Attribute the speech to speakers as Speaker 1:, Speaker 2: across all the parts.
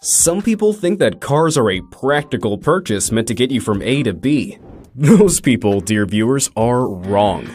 Speaker 1: Some people think that cars are a practical purchase meant to get you from A to B. Those people, dear viewers, are wrong.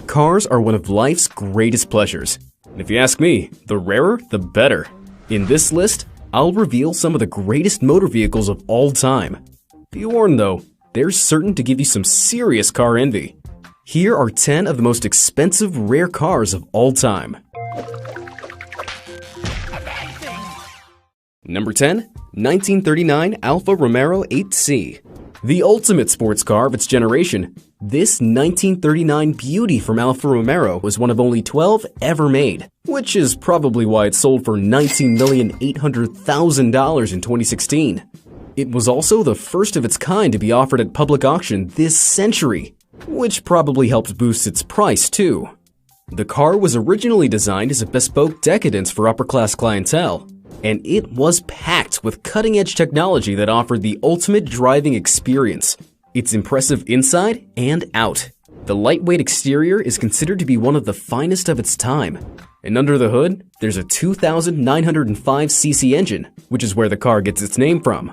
Speaker 1: Cars are one of life's greatest pleasures. And if you ask me, the rarer, the better. In this list, I'll reveal some of the greatest motor vehicles of all time. Be warned though, they're certain to give you some serious car envy. Here are 10 of the most expensive rare cars of all time. Number 10, 1939 Alfa Romeo 8C. The ultimate sports car of its generation, this 1939 beauty from Alfa Romeo was one of only 12 ever made, which is probably why it sold for $19,800,000 in 2016. It was also the first of its kind to be offered at public auction this century, which probably helped boost its price too. The car was originally designed as a bespoke decadence for upper-class clientele, and it was packed with cutting-edge technology that offered the ultimate driving experience. It's impressive inside and out. The lightweight exterior is considered to be one of the finest of its time. And under the hood, there's a 2,905cc engine, which is where the car gets its name from.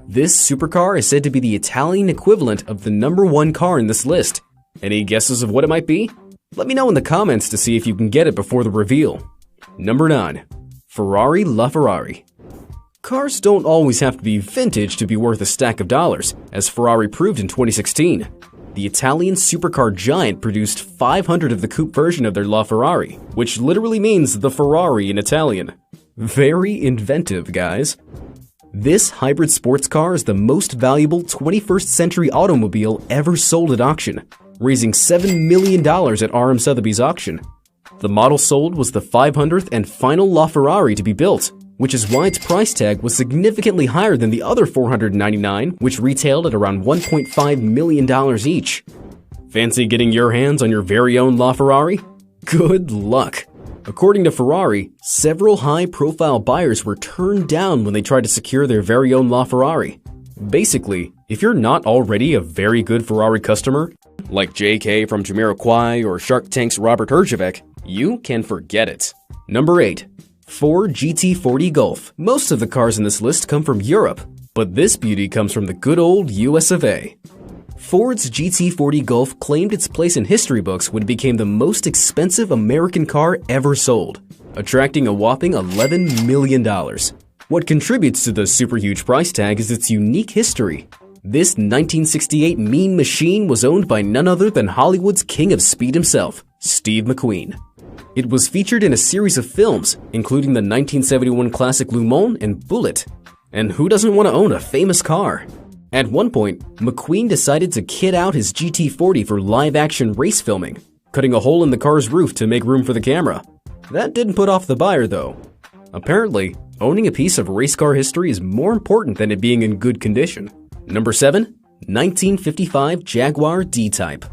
Speaker 1: This supercar is said to be the Italian equivalent of the #1 car in this list. Any guesses of what it might be? Let me know in the comments to see if you can get it before the reveal. Number 9. Ferrari LaFerrari. Cars don't always have to be vintage to be worth a stack of dollars, as Ferrari proved in 2016. The Italian supercar giant produced 500 of the coupe version of their LaFerrari, which literally means the Ferrari in Italian. Very inventive, guys. This hybrid sports car is the most valuable 21st century automobile ever sold at auction, raising $7 million at RM Sotheby's auction. The model sold was the 500th and final LaFerrari to be built, which is why its price tag was significantly higher than the other 499, which retailed at around $1.5 million each. Fancy getting your hands on your very own LaFerrari? Good luck! According to Ferrari, several high-profile buyers were turned down when they tried to secure their very own LaFerrari. Basically, if you're not already a very good Ferrari customer, like JK from Jamiroquai or Shark Tank's Robert Herjavec, you can forget it. Number 8. Ford GT40 Golf. Most of the cars in this list come from Europe, but this beauty comes from the good old US of A. Ford's GT40 Golf claimed its place in history books when it became the most expensive American car ever sold, attracting a whopping $11 million. What contributes to the super huge price tag is its unique history. This 1968 mean machine was owned by none other than Hollywood's king of speed himself, Steve McQueen. It was featured in a series of films, including the 1971 classic Le Mans and Bullitt. And who doesn't want to own a famous car? At one point, McQueen decided to kit out his GT40 for live-action race filming, cutting a hole in the car's roof to make room for the camera. That didn't put off the buyer, though. Apparently, owning a piece of race car history is more important than it being in good condition. Number 7. 1955 Jaguar D-Type.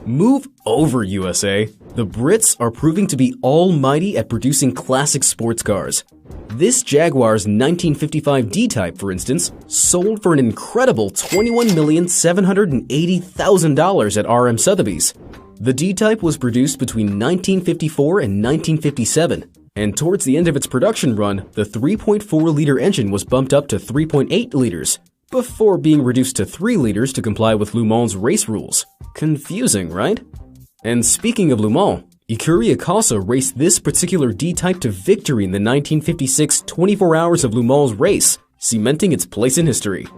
Speaker 1: Move over, USA. The Brits are proving to be almighty at producing classic sports cars. This Jaguar's 1955 D-Type, for instance, sold for an incredible $21,780,000 at RM Sotheby's. The D-Type was produced between 1954 and 1957, and towards the end of its production run, the 3.4-liter engine was bumped up to 3.8 liters, before being reduced to 3 liters to comply with Le Mans race rules. Confusing, right? And speaking of Le Mans, Ikuria Kasa raced this particular D-Type to victory in the 1956 24 Hours of Le Mans race, cementing its place in history.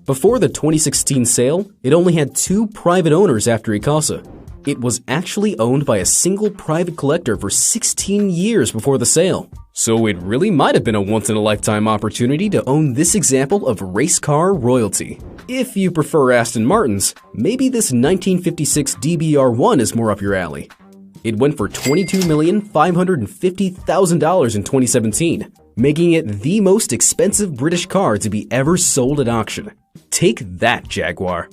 Speaker 1: Before the 2016 sale, it only had 2 private owners after Ikasa. It was actually owned by a single private collector for 16 years before the sale. So it really might have been a once-in-a-lifetime opportunity to own this example of race car royalty. If you prefer Aston Martins, maybe this 1956 DBR1 is more up your alley. It went for $22,550,000 in 2017, making it the most expensive British car to be ever sold at auction. Take that, Jaguar!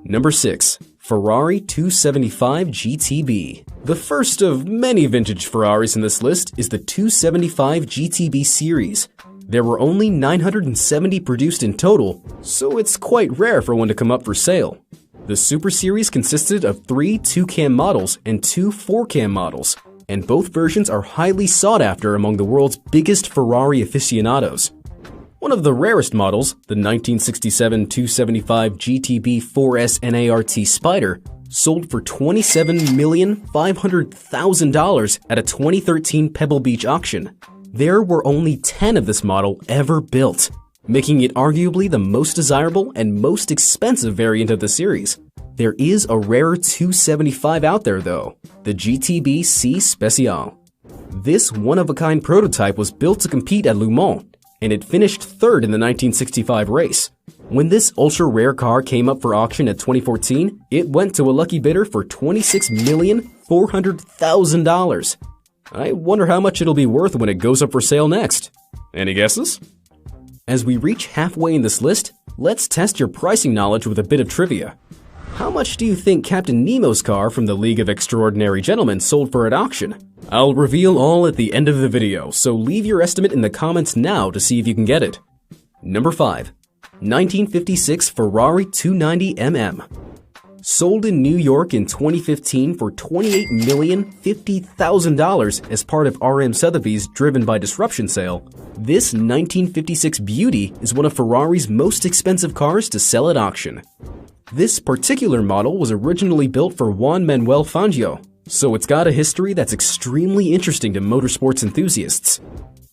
Speaker 1: Number 6. Ferrari 275 GTB. The first of many vintage Ferraris in this list is the 275 GTB series. There were only 970 produced in total, so it's quite rare for one to come up for sale. The Super Series consisted of 3 2-cam models and 2 4-cam models, and both versions are highly sought after among the world's biggest Ferrari aficionados. One of the rarest models, the 1967 275 GTB 4S NART Spider, sold for $27,500,000 at a 2013 Pebble Beach auction. There were only 10 of this model ever built, making it arguably the most desirable and most expensive variant of the series. There is a rarer 275 out there though, the GTB C Special. This one-of-a-kind prototype was built to compete at Le Mans, and it finished third in the 1965 race. When this ultra-rare car came up for auction at 2014, it went to a lucky bidder for $26,400,000. I wonder how much it'll be worth when it goes up for sale next. Any guesses? As we reach halfway in this list, let's test your pricing knowledge with a bit of trivia. How much do you think Captain Nemo's car from the League of Extraordinary Gentlemen sold for at auction? I'll reveal all at the end of the video, so leave your estimate in the comments now to see if you can get it. Number 5. 1956 Ferrari 290mm. Sold in New York in 2015 for $28,050,000 as part of RM Sotheby's Driven by Disruption sale, this 1956 beauty is one of Ferrari's most expensive cars to sell at auction. This particular model was originally built for Juan Manuel Fangio, so it's got a history that's extremely interesting to motorsports enthusiasts.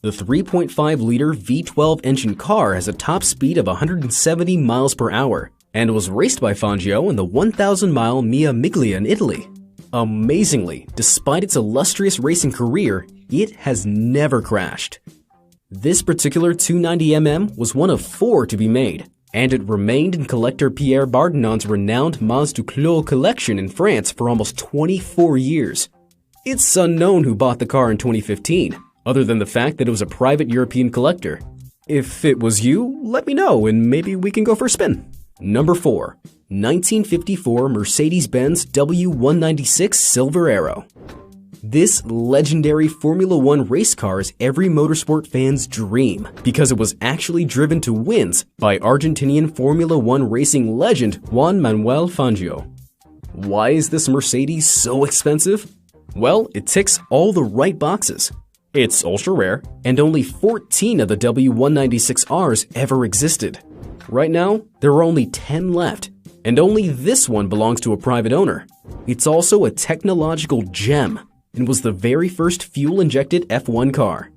Speaker 1: The 3.5-liter V12 engine car has a top speed of 170 miles per hour and was raced by Fangio in the 1,000-mile Mia Miglia in Italy. Amazingly, despite its illustrious racing career, it has never crashed. This particular 290mm was one of 4 to be made, and it remained in collector Pierre Bardinon's renowned Mas du Clos collection in France for almost 24 years. It's unknown who bought the car in 2015, other than the fact that it was a private European collector. If it was you, let me know and maybe we can go for a spin. Number 4. 1954 Mercedes-Benz W196 Silver Arrow. This legendary Formula One race car is every motorsport fan's dream because it was actually driven to wins by Argentinian Formula One racing legend Juan Manuel Fangio. Why is this Mercedes so expensive? Well, it ticks all the right boxes. It's ultra rare, and only 14 of the W196Rs ever existed. Right now, there are only 10 left, and only this one belongs to a private owner. It's also a technological gem, and was the very first fuel-injected F1 car.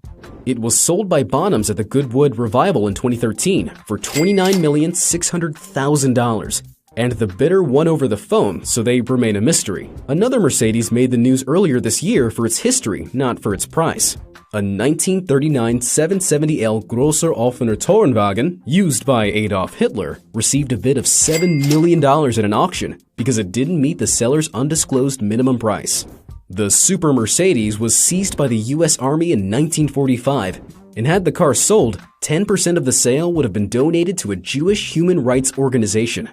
Speaker 1: It was sold by Bonhams at the Goodwood Revival in 2013 for $29,600,000, and the bidder won over the phone, so they remain a mystery. Another Mercedes made the news earlier this year for its history, not for its price. A 1939 770L Grosser Offener Tourenwagen, used by Adolf Hitler, received a bid of $7 million at an auction because it didn't meet the seller's undisclosed minimum price. The Super Mercedes was seized by the US Army in 1945, and had the car sold, 10% of the sale would have been donated to a Jewish human rights organization.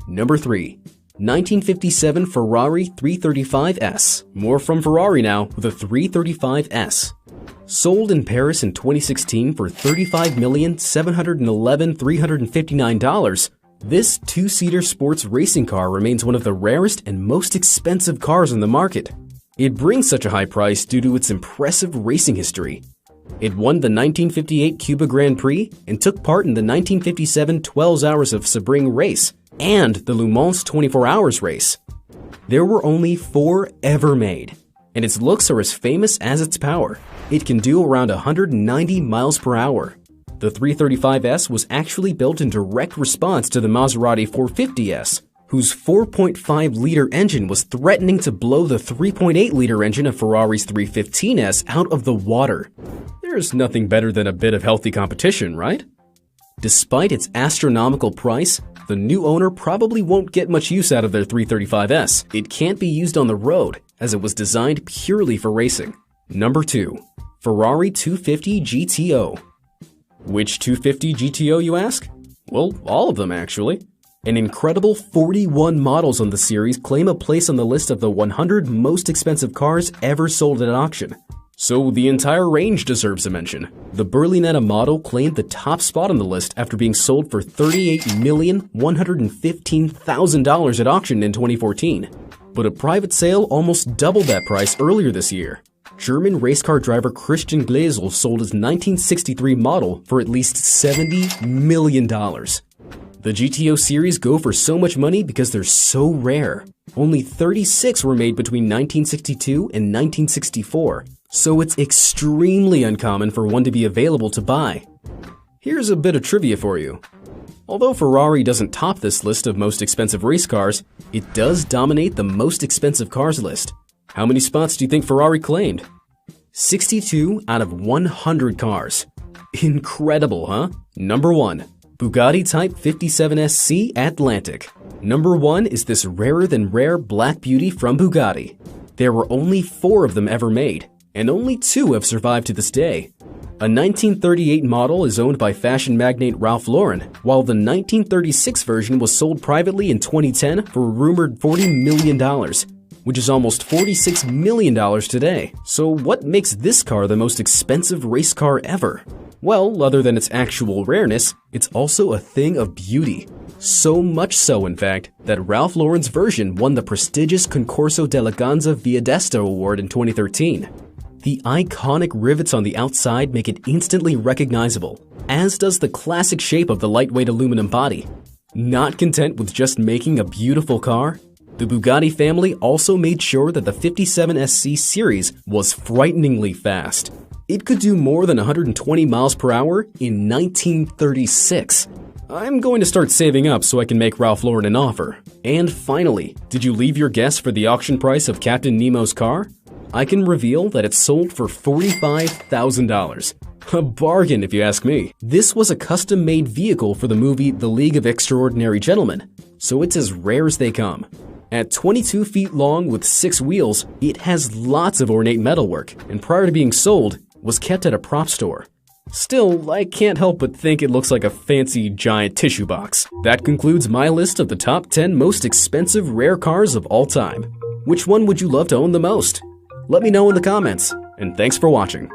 Speaker 1: Number 3. 1957 Ferrari 335S. More from Ferrari now with a 335S. Sold in Paris in 2016 for $35,711,359, this two-seater sports racing car remains one of the rarest and most expensive cars on the market. It brings such a high price due to its impressive racing history. It won the 1958 Cuba Grand Prix and took part in the 1957 12 Hours of Sebring race and the Le Mans 24 Hours race. There were only 4 ever made, and its looks are as famous as its power. It can do around 190 miles per hour. The 335S was actually built in direct response to the Maserati 450S, whose 4.5-liter engine was threatening to blow the 3.8-liter engine of Ferrari's 315S out of the water. There's nothing better than a bit of healthy competition, right? Despite its astronomical price, the new owner probably won't get much use out of their 335S. It can't be used on the road, as it was designed purely for racing. Number 2. Ferrari 250 GTO. Which 250 GTO, you ask? Well, all of them, actually. An incredible 41 models on the series claim a place on the list of the 100 most expensive cars ever sold at auction. So the entire range deserves a mention. The Berlinetta model claimed the top spot on the list after being sold for $38,115,000 at auction in 2014. But a private sale almost doubled that price earlier this year. German race car driver Christian Gläsel sold his 1963 model for at least $70 million. The GTO series go for so much money because they're so rare. Only 36 were made between 1962 and 1964, so it's extremely uncommon for one to be available to buy. Here's a bit of trivia for you. Although Ferrari doesn't top this list of most expensive race cars, it does dominate the most expensive cars list. How many spots do you think Ferrari claimed? 62 out of 100 cars. Incredible, huh? Number 1. Bugatti Type 57SC Atlantic. Number 1 is this rarer-than-rare black beauty from Bugatti. There were only 4 of them ever made, and only 2 have survived to this day. A 1938 model is owned by fashion magnate Ralph Lauren, while the 1936 version was sold privately in 2010 for a rumored $40 million, which is almost $46 million today. So what makes this car the most expensive race car ever? Well, other than its actual rareness, it's also a thing of beauty. So much so, in fact, that Ralph Lauren's version won the prestigious Concorso d'Eleganza Via d'Este Award in 2013. The iconic rivets on the outside make it instantly recognizable, as does the classic shape of the lightweight aluminum body. Not content with just making a beautiful car, the Bugatti family also made sure that the 57SC series was frighteningly fast. It could do more than 120 miles per hour in 1936. I'm going to start saving up so I can make Ralph Lauren an offer. And finally, did you leave your guess for the auction price of Captain Nemo's car? I can reveal that it sold for $45,000. A bargain if you ask me. This was a custom-made vehicle for the movie The League of Extraordinary Gentlemen, so it's as rare as they come. At 22 feet long with 6 wheels, it has lots of ornate metalwork, and prior to being sold, was kept at a prop store. Still, I can't help but think it looks like a fancy giant tissue box. That concludes my list of the top 10 most expensive rare cars of all time. Which one would you love to own the most? Let me know in the comments, and thanks for watching.